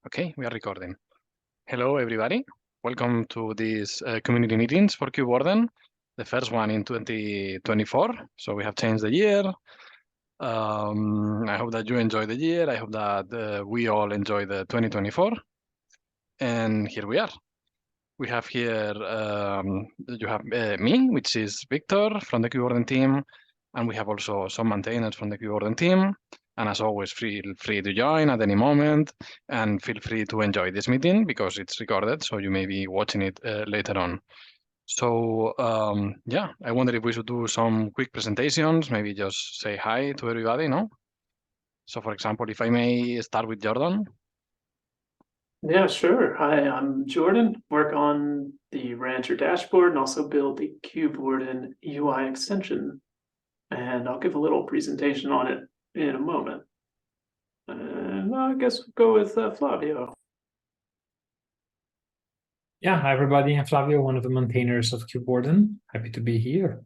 Okay, we are recording. Hello, everybody. Welcome to these community meetings for Kubewarden, the first one in 2024. So we have changed the year. I hope that you enjoy the year. I hope that we all enjoy the 2024. And here we are. We have here, you have me, which is Victor from the Kubewarden team. And we have also some maintainers from the Kubewarden team. And as always, feel free to join at any moment and feel free to enjoy this meeting because it's recorded, so you may be watching it later on. So yeah, I wonder if we should do some quick presentations, maybe just say hi to everybody, no? So for example, if I may start with Jordan. Yeah, sure. Hi, I'm Jordan, work on the Rancher dashboard and also build the Kubewarden UI extension. And I'll give a little presentation on it in a moment. And I guess we'll go with Flavio. Yeah, hi everybody. I'm Flavio, one of the maintainers of Kubewarden. Happy to be here.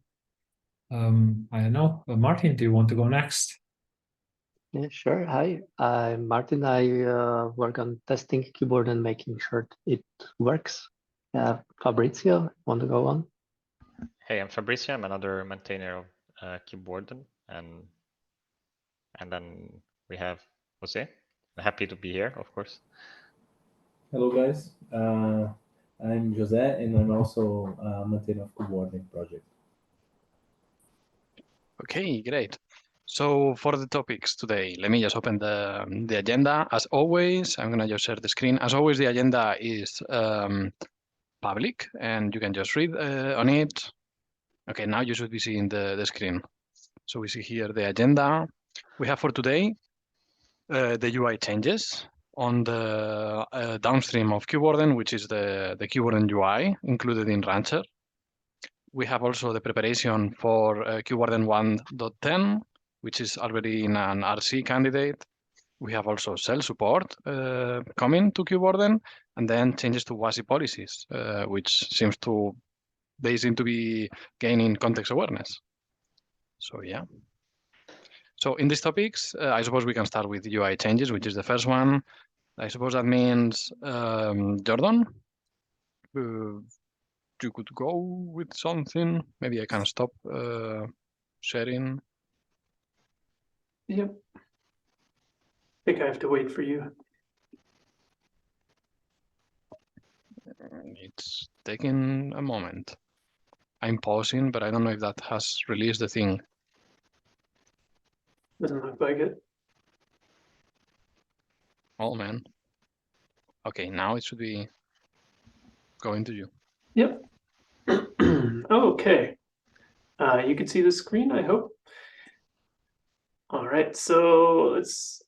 I don't know, Martin, do you want to go next? Yeah, sure. Hi, I'm Martin. I work on testing Kubewarden, making sure it works. Fabrizio, want to go on? Hey, I'm Fabrizio. I'm another maintainer of Kubewarden, and then we have Jose. I'm happy to be here, of course. Hello, guys. I'm Jose, and I'm also a maintainer of Kubewarden project. Okay, great. So for the topics today, let me just open the agenda. As always, I'm gonna just share the screen. As always, the agenda is public and you can just read on it. Okay, now you should be seeing the screen. So we see here the agenda. We have for today the UI changes on the downstream of Kubewarden, which is the Kubewarden UI included in Rancher. We have also the preparation for Kubewarden 1.10, which is already in an RC candidate. We have also cell support coming to Kubewarden, and then changes to WASI policies, which they seem to be gaining context awareness. So yeah. So in these topics, I suppose we can start with UI changes, which is the first one. I suppose that means, Jordan, you could go with something. Maybe I can stop sharing. Yep. I think I have to wait for you. It's taking a moment. I'm pausing, but I don't know if that has released the thing. Doesn't look like it. Oh man. Okay, now it should be going to you. Yep. Okay. You can see the screen, I hope. All right, so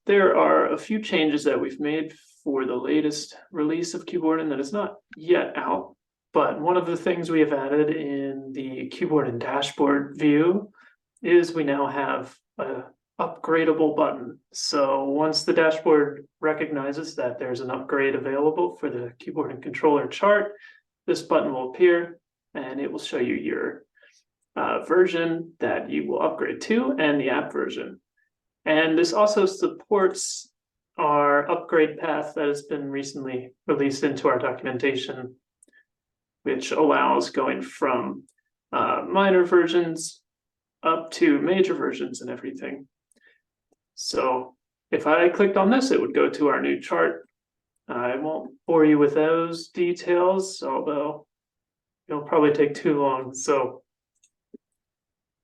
there are a few changes that we've made for the latest release of Kubewarden that is not yet out. But one of the things we have added in the Kubewarden dashboard view is we now have a upgradable button. So once the dashboard recognizes that there's an upgrade available for the Kubewarden controller chart, this button will appear and it will show you your version that you will upgrade to and the app version. And this also supports our upgrade path that has been recently released into our documentation, which allows going from minor versions up to major versions and everything. So if I clicked on this, it would go to our new chart. I won't bore you with those details, although it'll probably take too long. So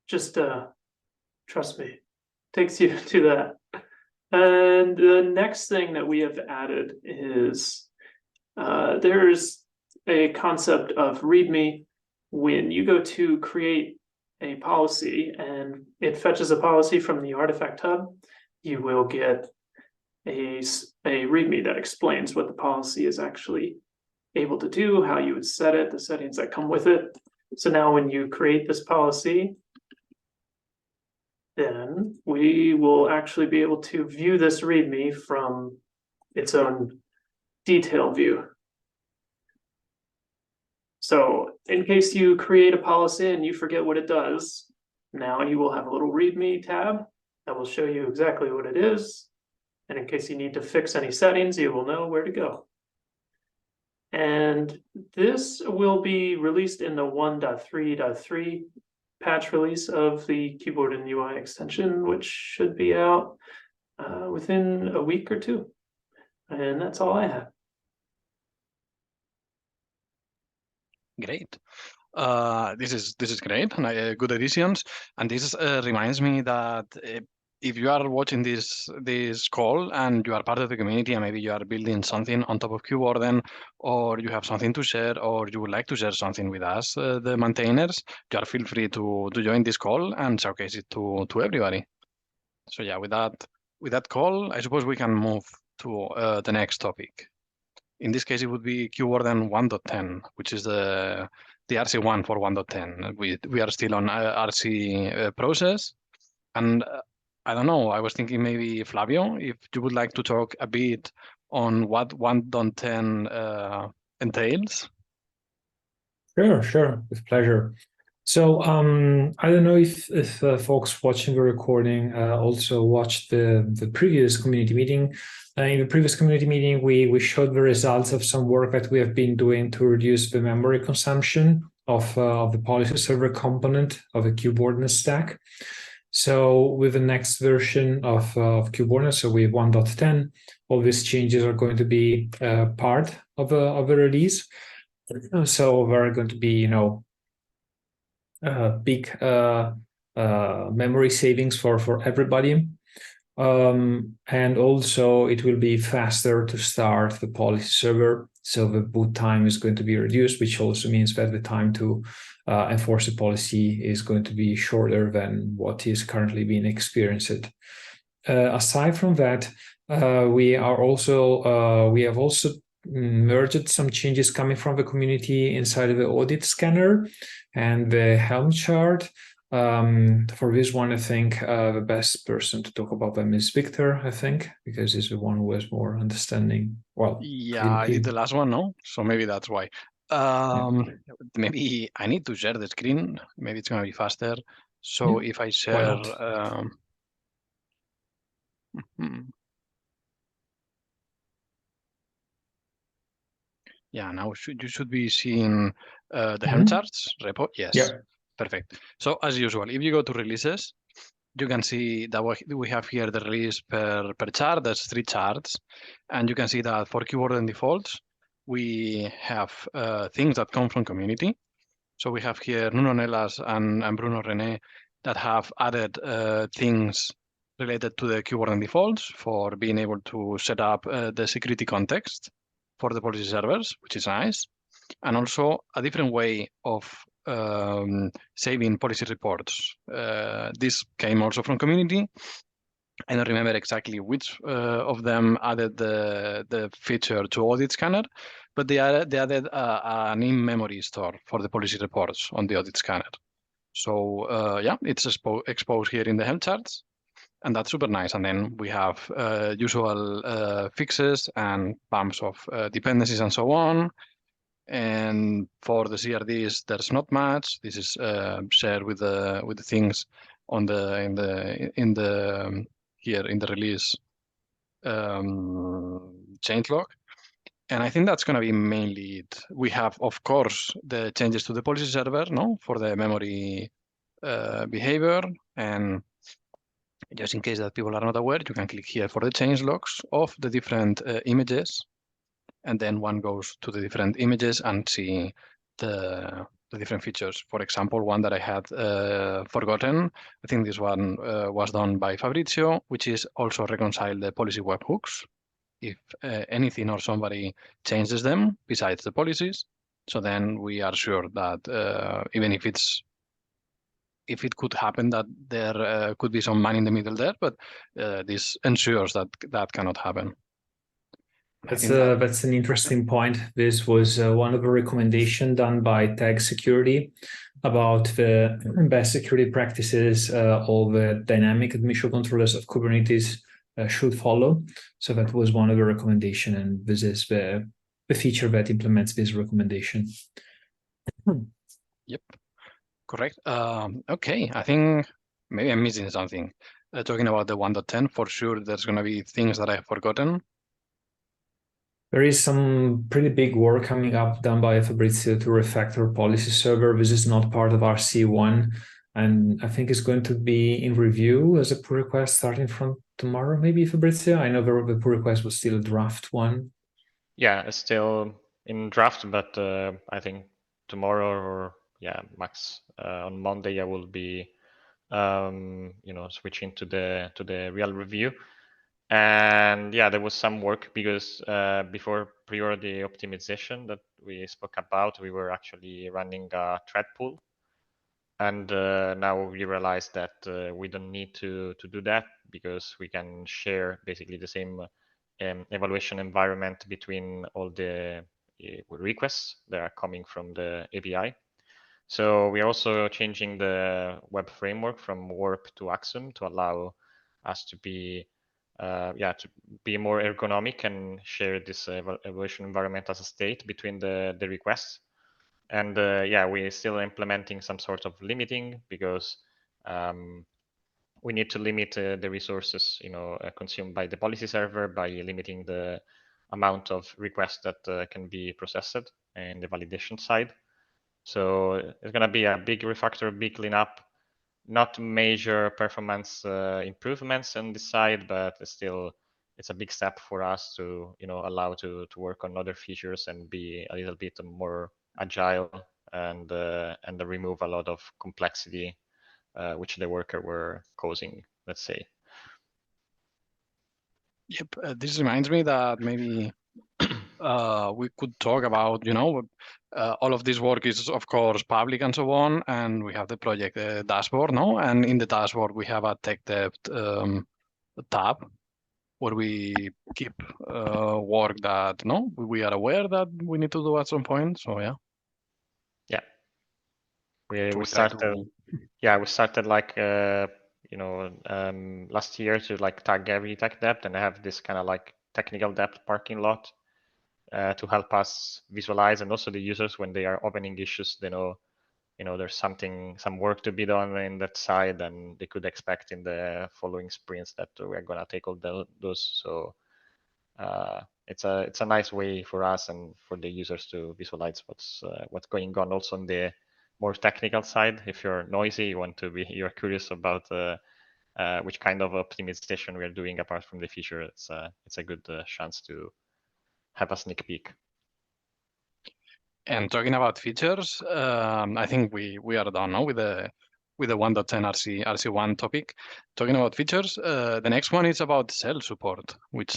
just trust me, takes you to that. And the next thing that we have added is there's a concept of README. When you go to create a policy and it fetches a policy from the artifact hub, you will get a README that explains what the policy is actually able to do, how you would set it, the settings that come with it. So now when you create this policy, then we will actually be able to view this README from its own detail view. So in case you create a policy and you forget what it does, now you will have a little README tab that will show you exactly what it is. And in case you need to fix any settings, you will know where to go. And this will be released in the 1.3.3 patch release of the Kubewarden UI extension, which should be out within a week or two. And that's all I have. Great. This is great, and good additions. And this reminds me that if you are watching this call and you are part of the community, and maybe you are building something on top of Kubewarden, or you have something to share, or you would like to share something with us, the maintainers, you are feel free to join this call and showcase it to everybody. So yeah, with that call, I suppose we can move to the next topic. In this case, it would be Kubewarden 1.10, which is the RC1 for 1.10. We are still on RC process, and I don't know. I was thinking maybe Flavio, if you would like to talk a bit on what 1.10 entails. Sure, with pleasure. So I don't know if folks watching the recording also watched the previous community meeting. In the previous community meeting, we showed the results of some work that we have been doing to reduce the memory consumption of the policy server component of the Kubewarden stack. So with the next version of Kubewarden, so with 1.10, all these changes are going to be part of the release. So there are going to be, big memory savings for everybody. And also it will be faster to start the policy server. So the boot time is going to be reduced, which also means that the time to enforce the policy is going to be shorter than what is currently being experienced. Aside from that, we have also merged some changes coming from the community inside of the audit scanner and the Helm chart. For this one, I think the best person to talk about them is Victor, I think, because he's the one who has more understanding. Well, yeah, I did the last one, no? So maybe that's why. Maybe I need to share the screen. Maybe it's going to be faster. So if I share... Yeah, now you should be seeing the Helm charts repo. Yes, perfect. So as usual, if you go to releases, you can see that we have here the release per chart. There's 3 charts, and you can see that for Kubewarden defaults, we have things that come from community. So we have here Nuno Nelas and Bruno René that have added things related to the Kubewarden defaults for being able to set up the security context for the policy servers, which is nice. And also a different way of saving policy reports. This came also from community. I don't remember exactly which of them added the feature to audit scanner, but they added an in-memory store for the policy reports on the audit scanner. So yeah, it's exposed here in the Helm charts. And that's super nice. And then we have usual fixes and bumps of dependencies and so on. And for the CRDs, there's not much. This is shared with the things on here in the release changelog. And I think that's going to be mainly it. We have, of course, the changes to the policy server, for the memory behavior. And just in case that people are not aware, you can click here for the change logs of the different images. And then one goes to the different images and see the different features. For example, one that I had forgotten, I think this one was done by Fabrizio, which is also reconcile the policy webhooks. If anything or somebody changes them besides the policies, so then we are sure that even if it could happen that there could be some man in the middle there, but this ensures that cannot happen. That's an interesting point. This was one of the recommendations done by Tag Security about the best security practices all the dynamic admission controllers of Kubernetes should follow. So that was one of the recommendations, and this is the feature that implements this recommendation. Yep, correct. Okay, I think maybe I'm missing something. talking about the 1.10, for sure there's going to be things that I've forgotten. There is some pretty big work coming up done by Fabrizio to refactor policy server. This is not part of RC1, and I think it's going to be in review as a pull request starting from tomorrow, maybe, Fabrizio? I know the pull request was still a draft one. Yeah, it's still in draft, but I think tomorrow or max on Monday I will be switching to the real review. And yeah, there was some work because before priority optimization that we spoke about, we were actually running a thread pool. And now we realize that we don't need to do that because we can share basically the same evaluation environment between all the requests that are coming from the API. So we are also changing the web framework from Warp to Axiom to allow us to be more ergonomic and share this evaluation environment as a state between the requests. And we're still implementing some sort of limiting because we need to limit the resources, consumed by the policy server by limiting the amount of requests that can be processed in the validation side. So it's going to be a big refactor, big cleanup, not major performance improvements on this side, but still it's a big step for us to allow to work on other features and be a little bit more agile and remove a lot of complexity which the worker were causing, let's say. Yep, this reminds me that maybe we could talk about, all of this work is of course public and so on, and we have the project dashboard, no? And in the dashboard we have a tech debt tab where we keep work that we are aware that we need to do at some point. So yeah. Yeah. So We try started. to- Yeah, we started like last year to like tag every tech debt and have this kind of like technical debt parking lot to help us visualize, and also the users when they are opening issues, they know there's some work to be done in that side, and they could expect in the following sprints that we're gonna take all those. So it's a nice way for us and for the users to visualize what's going on also on the more technical side. If you're noisy, you're curious about which kind of optimization we are doing apart from the feature, it's a good chance to have a sneak peek. And talking about features, I think we are done now with the 1.10 RC1 topic. Talking about features, the next one is about cell support, which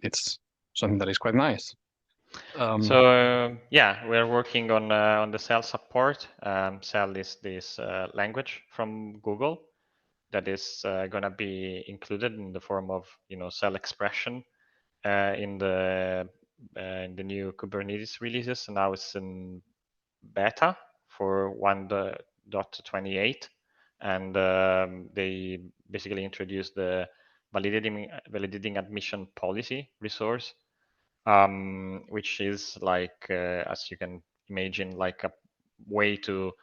it's something that is quite nice. So we're working on the cell support. Cell is this language from Google that is going to be included in the form of cell expression in the new Kubernetes releases. Now it's in beta for 1.28, and they basically introduced the validating admission policy resource, which is like, as you can imagine, like a way to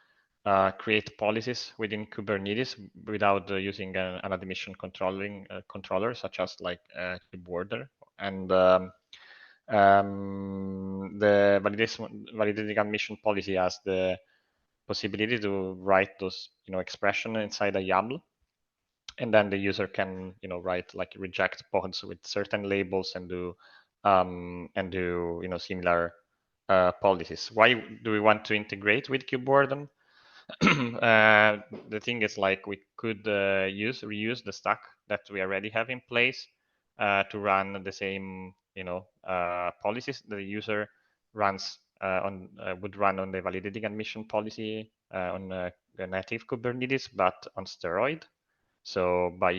create policies within Kubernetes without using an admission controller, such as like Kubewarden. And the validating admission policy has the possibility to write those expression inside a YAML, and then the user can write like reject pods with certain labels and do similar policies. Why do we want to integrate with Kubewarden? The thing is, like, we could reuse the stack that we already have in place to run the same policies the user runs would run on the validating admission policy on the native Kubernetes, but on steroid. So by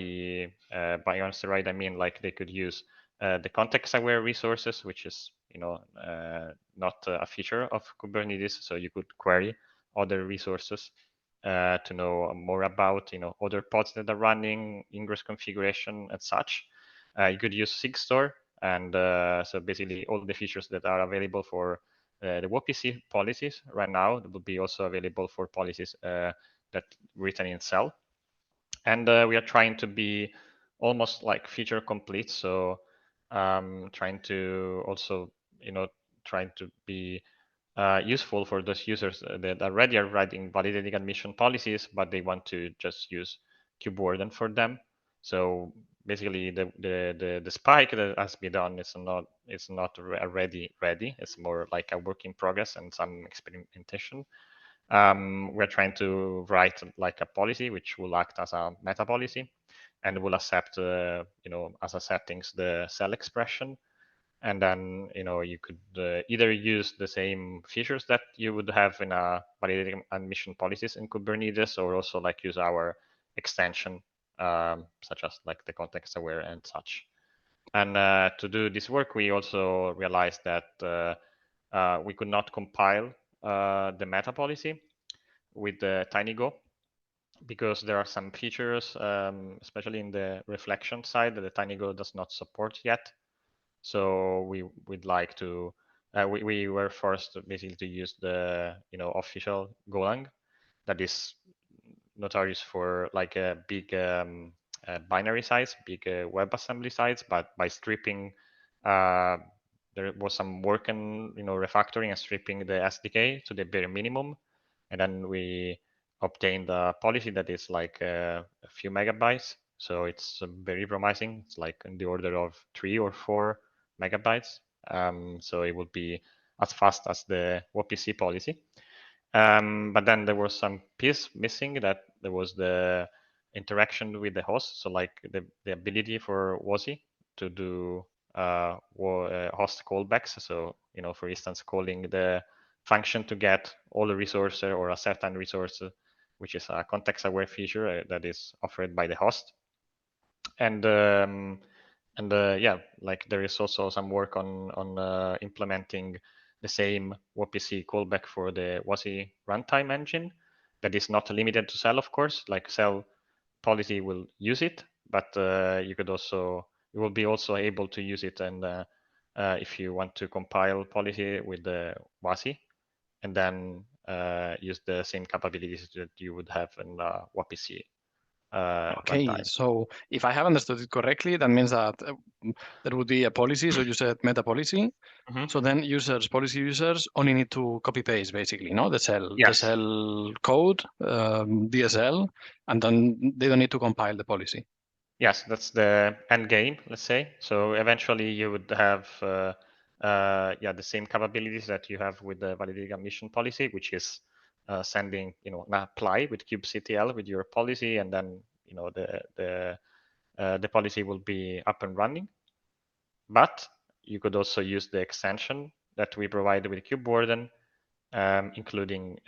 on steroid, I mean like they could use the context-aware resources, which is not a feature of Kubernetes. So you could query other resources to know more about other pods that are running, ingress configuration, and such. You could use SigStore, and so basically all the features that are available for the WPC policies right now will be also available for policies that written in Cell. And we are trying to be almost like feature complete. So trying to also, trying to be useful for those users that already are writing validating admission policies, but they want to just use Kubewarden for them. So basically, the spike that has been done is not already ready. It's more like a work in progress and some experimentation. We're trying to write like a policy which will act as a meta policy and will accept, as a settings the cell expression. And then, you could either use the same features that you would have in a validating admission policies in Kubernetes, or also like use our extension, such as like the context aware and such. And to do this work, we also realized that we could not compile the meta policy with the TinyGo, because there are some features, especially in the reflection side, that the TinyGo does not support yet. So we would like to, we were forced basically to use the official Golang that is notorious for like a big binary size, big WebAssembly size, but by stripping, there was some work in refactoring and stripping the SDK to the bare minimum, and then we obtained a policy that is like a few megabytes. So it's very promising. It's like in the order of 3 or 4 megabytes. So it would be as fast as the WPC policy. But then there was some piece missing, that there was the interaction with the host. So like the ability for WASI to do host callbacks. So, for instance, calling the function to get all the resources or a certain resource, which is a context aware feature that is offered by the host. And yeah, like there is also some work on implementing the same WPC callback for the WASI runtime engine that is not limited to cell, of course. Like cell policy will use it, but you will be also able to use it, and if you want to compile policy with the WASI, and then use the same capabilities that you would have in WPC. Okay, runtime. so if I have understood it correctly, that means that there would be a policy. So you said meta policy. So then policy users only need to copy paste basically, no? The cell code, DSL, and then they don't need to compile the policy. Yes, that's the end game, let's say. So eventually you would have the same capabilities that you have with the validating admission policy, which is sending, an apply with kubectl with your policy, and then the policy will be up and running. But you could also use the extension that we provide with Kubewarden, including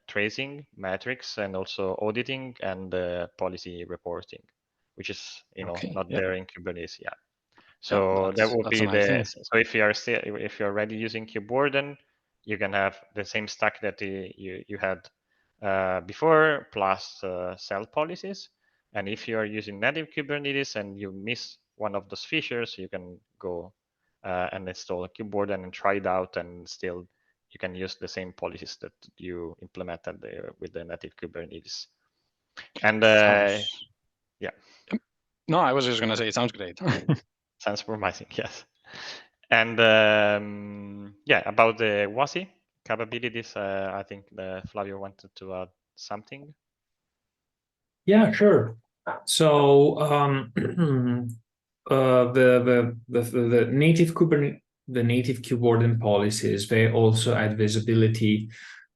tracing, metrics, and also auditing and policy reporting, which is not there in Kubernetes yet. So that will be so if you're already using Kubewarden, you can have the same stack that you had before, plus cell policies. And if you are using native Kubernetes and you miss one of those features, you can go and install a Kubewarden and try it out, and still you can use the same policies that you implemented there with the native Kubernetes. And yeah. No, I was just going to say, it sounds great. Sounds promising, yes. And about the WASI capabilities, I think Flavio wanted to add something. Yeah, sure. So the native Kubewarden policies, they also add visibility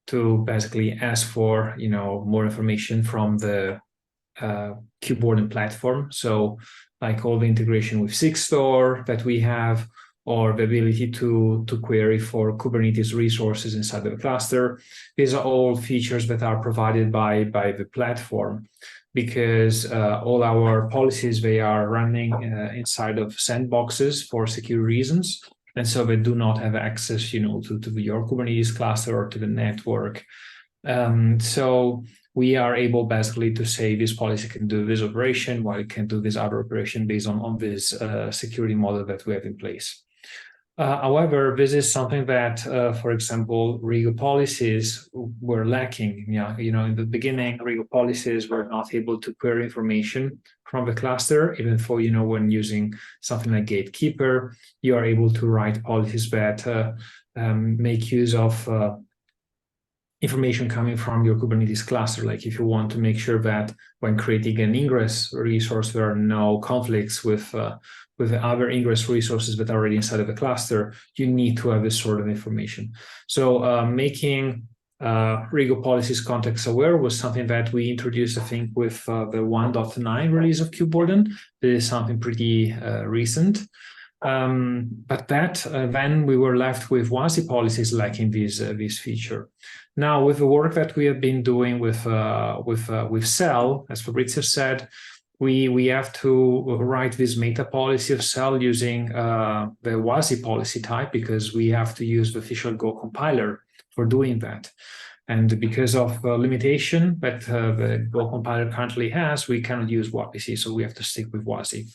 to basically ask for more information from the Kubewarden platform. So like all the integration with SigStore that we have, or the ability to query for Kubernetes resources inside the cluster. These are all features that are provided by the platform, because all our policies, they are running inside of sandboxes for secure reasons. And so they do not have access, to your Kubernetes cluster or to the network. So we are able basically to say this policy can do this operation, while it can do this other operation based on this security model that we have in place. However, this is something that, for example, Rigo policies were lacking. In the beginning, Rigo policies were not able to query information from the cluster, even though, when using something like Gatekeeper, you are able to write policies that make use of information coming from your Kubernetes cluster. Like if you want to make sure that when creating an ingress resource, there are no conflicts with the other ingress resources that are already inside of the cluster, you need to have this sort of information. So making Rigo policies context aware was something that we introduced, I think, with the 1.9 release of Kubewarden. This is something pretty recent. But then we were left with WASI policies lacking this feature. Now, with the work that we have been doing with Cell, as Fabrizio said, we have to write this meta policy of Cell using the WASI policy type, because we have to use the official Go compiler for doing that. And because of the limitation that the Go compiler currently has, we cannot use WAPC, so we have to stick with WASI.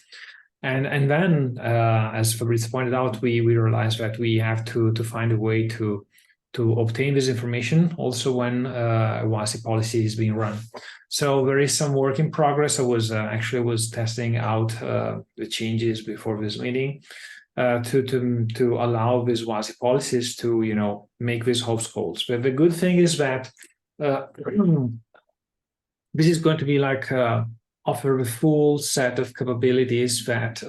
And then, as Fabrizio pointed out, we realized that we have to find a way to obtain this information also when a WASI policy is being run. So there is some work in progress. I was testing out the changes before this meeting to allow these WASI policies to make these host calls. But the good thing is that this is going to be like offer the full set of capabilities that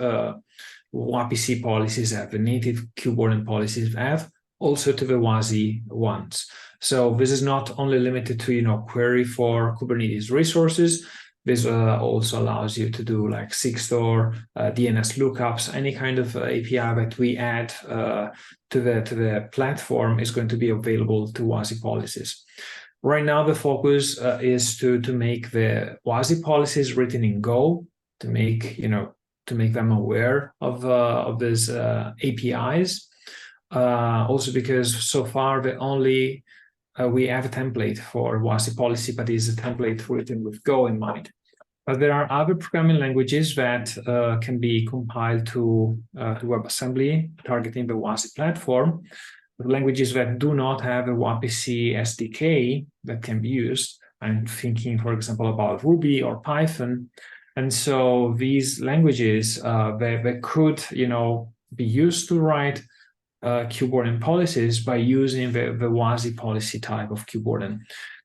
WAPC policies have, the native Kubewarden policies have, also to the WASI ones. So this is not only limited to query for Kubernetes resources. This also allows you to do like SIG-store, DNS lookups, any kind of API that we add to the platform is going to be available to WASI policies. Right now, the focus is to make the WASI policies written in Go to make them aware of these APIs. Also, because so far we have a template for WASI policy, but it's a template written with Go in mind. But there are other programming languages that can be compiled to WebAssembly targeting the WASI platform. Languages that do not have a WAPC SDK that can be used. I'm thinking, for example, about Ruby or Python. And so these languages, they could, be used to write Kubewarden policies by using the WASI policy type of Kubewarden.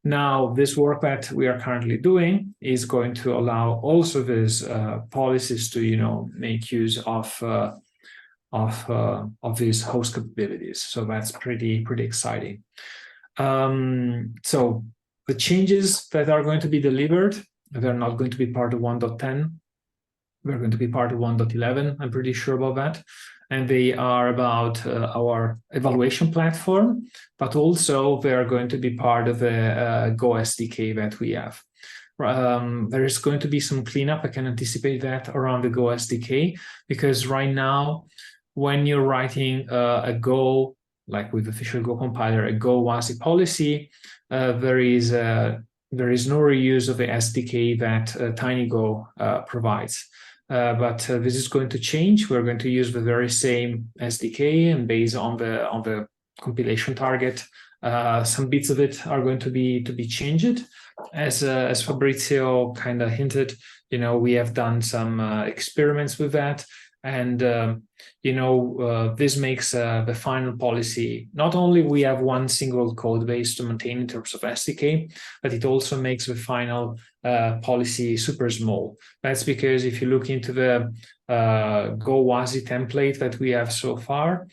Now, this work that we are currently doing is going to allow also these policies to, make use of these host capabilities. So that's pretty exciting. So the changes that are going to be delivered, they're not going to be part of 1.10. They're going to be part of 1.11. I'm pretty sure about that. And they are about our evaluation platform, but also they are going to be part of the Go SDK that we have. There is going to be some cleanup. I can anticipate that around the Go SDK, because right now, when you're writing a Go, like with official Go compiler, a Go WASI policy, there is no reuse of the SDK that TinyGo provides. But this is going to change. We're going to use the very same SDK, and based on the compilation target, some bits of it are going to be changed. As Fabrizio kind of hinted, we have done some experiments with that. And, this makes the final policy, not only we have one single code base to maintain in terms of SDK, but it also makes the final policy super small. That's because if you look into the Go WASI template that we have so far,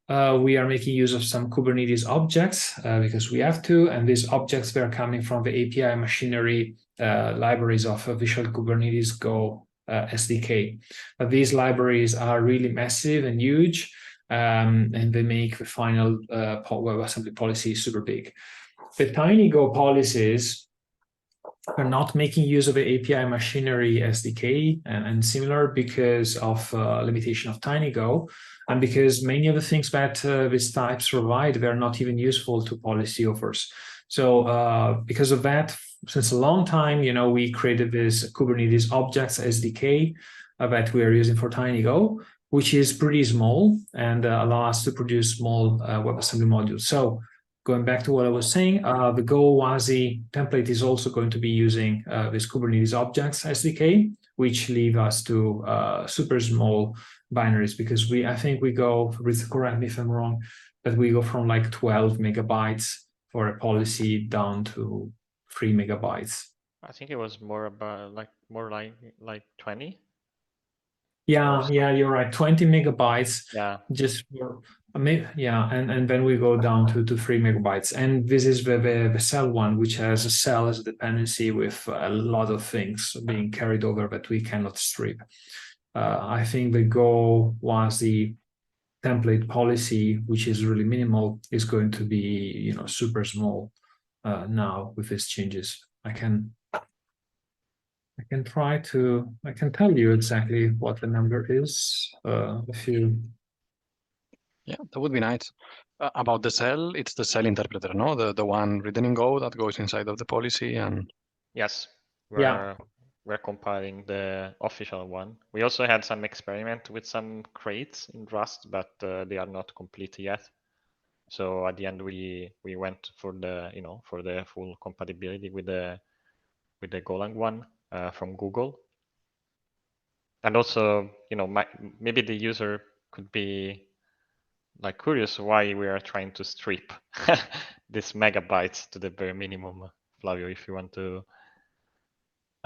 we are making use of some Kubernetes objects because we have to, and these objects, they're coming from the API machinery libraries of Visual Kubernetes Go SDK. But these libraries are really massive and huge, and they make the final WebAssembly policy super big. The TinyGo policies are not making use of the API machinery SDK and similar because of limitation of TinyGo, and because many of the things that these types provide, they're not even useful to policy offers. So because of that, since a long time, we created this Kubernetes objects SDK that we are using for TinyGo, which is pretty small and allow us to produce small WebAssembly modules. So going back to what I was saying, the Go WASI template is also going to be using this Kubernetes Objects SDK, which leave us to super small binaries, because I think we go, correct me if I'm wrong, but we go from like 12 megabytes for a policy down to 3 megabytes. I think it was more like 20. Yeah, you're right. 20 megabytes. Yeah. Just for, yeah, and then we go down to 3 megabytes. And this is the cell one, which has a cell as a dependency with a lot of things being carried over that we cannot strip. I think the Go WASI template policy, which is really minimal, is going to be super small now with these changes. I can tell you exactly what the number is. If you... Yeah, that would be nice. About the cell, it's the cell interpreter, no? The one written in Go that goes inside of the policy and... Yes, Yeah. we're compiling the official one. We also had some experiment with some crates in Rust, but they are not complete yet. So at the end, we went for the for the full compatibility with the Golang one from Google. And also, maybe the user could be like curious why we are trying to strip this megabytes to the bare minimum. Flavio, if you want to.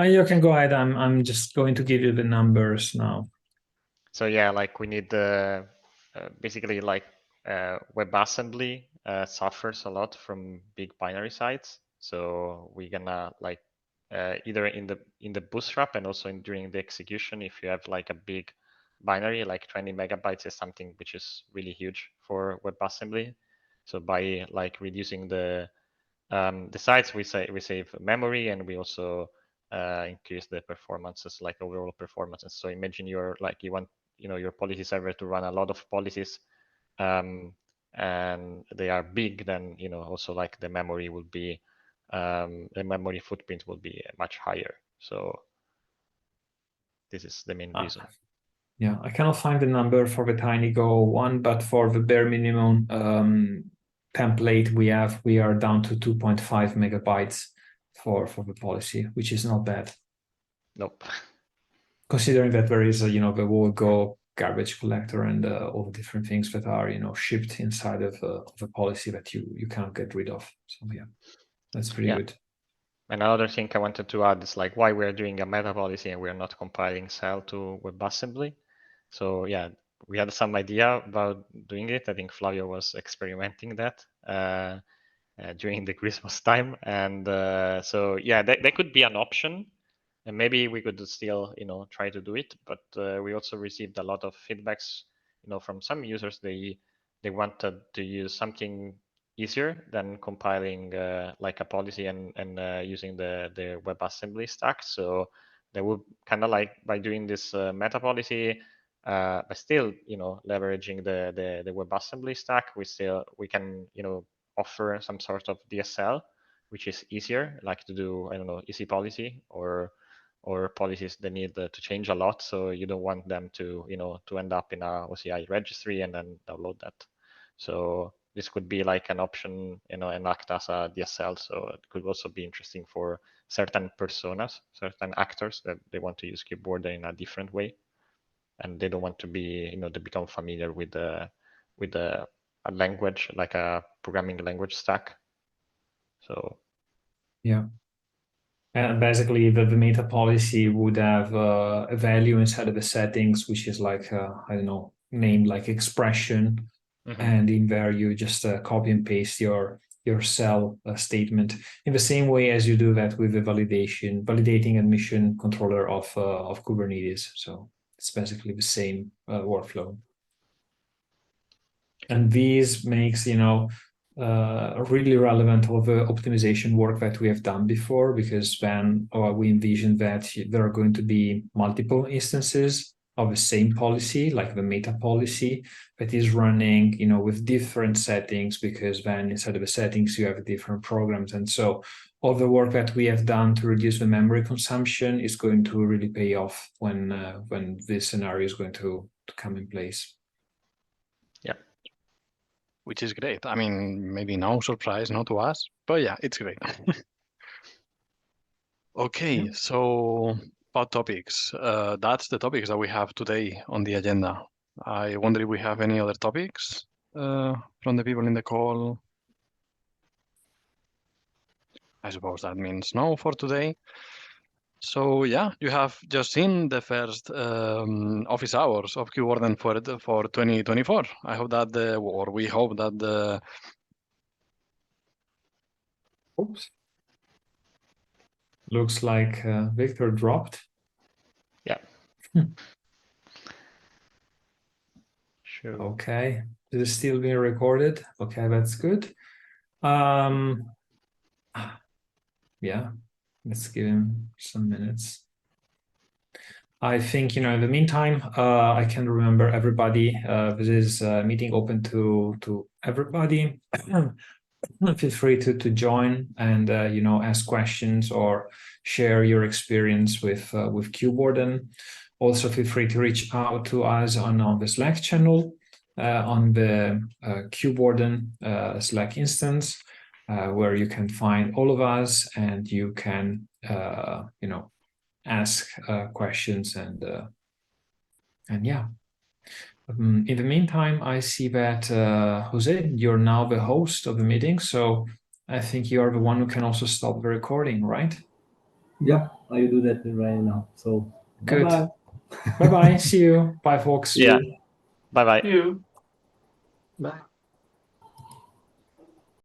You can go ahead. I'm just going to give you the numbers now. So yeah, like we need basically like WebAssembly suffers a lot from big binary size. So we're gonna like either in the bootstrap and also during the execution, if you have like a big binary, like 20 megabytes is something which is really huge for WebAssembly. So by like reducing the size, we save memory, and we also increase the performances, like overall performances. So imagine you want your policy server to run a lot of policies, and they are big, then also like the memory will be the memory footprint will be much higher. So this is the main reason. Yeah, I cannot find the number for the tiny Go one, but for the bare minimum template we are down to 2.5 megabytes for the policy, which is not bad. Nope. Considering that there is the whole Go garbage collector and all the different things that are shipped inside of a policy that you can't get rid of. So yeah, that's pretty good. Another thing I wanted to add is like why we're doing a meta policy and we're not compiling cell to WebAssembly. So yeah, we had some idea about doing it. I think Flavio was experimenting that during the Christmas time, and so yeah, that could be an option, and maybe we could still try to do it. But we also received a lot of feedbacks, from some users. They wanted to use something easier than compiling like a policy and using the WebAssembly stack. So they would kind of like by doing this meta policy. But still, leveraging the WebAssembly stack, we can offer some sort of DSL, which is easier, like to do easy policy or policies that need to change a lot. So you don't want them to to end up in a OCI registry and then download that. So this could be like an option, and act as a DSL. So it could also be interesting for certain personas, certain actors that they want to use Kubewarden in a different way, and they don't want to be to become familiar with a language, like a programming language stack. So yeah, and basically the meta policy would have a value inside of the settings, which is like I don't know, named like expression, and in there you just copy and paste your cell statement in the same way as you do that with the validating admission controller of Kubernetes. So it's basically the same workflow. And this makes, really relevant of the optimization work that we have done before, because then we envisioned that there are going to be multiple instances of the same policy, like the meta policy, that is running, with different settings, because then inside of the settings you have different programs. And so all the work that we have done to reduce the memory consumption is going to really pay off when this scenario is going to come in place. Which is great. I mean, maybe no surprise, not to us, but yeah, it's great. Okay, Yeah. so about topics. That's the topics that we have today on the agenda. I wonder if we have any other topics from the people in the call. I suppose that means no for today. So yeah, you have just seen the first office hours of Kubewarden for 2024. I hope that we hope that the Oops. Looks like Victor dropped. Yeah. Sure. Okay, this is still being recorded. Okay, that's good. Yeah, let's give him some minutes. I think, in the meantime, I can remember everybody. This is a meeting open to everybody. Feel free to join and ask questions or share your experience with Kubewarden. Also, feel free to reach out to us on the Slack channel, on the Kubewarden Slack instance, where you can find all of us and you can ask questions and yeah. In the meantime, I see that Jose, you're now the host of the meeting, so I think you are the one who can also stop the recording, right? Yeah, I do that right now. So Good. bye-bye. Bye-bye. See you. Bye, folks. Yeah. Bye-bye. You. Bye.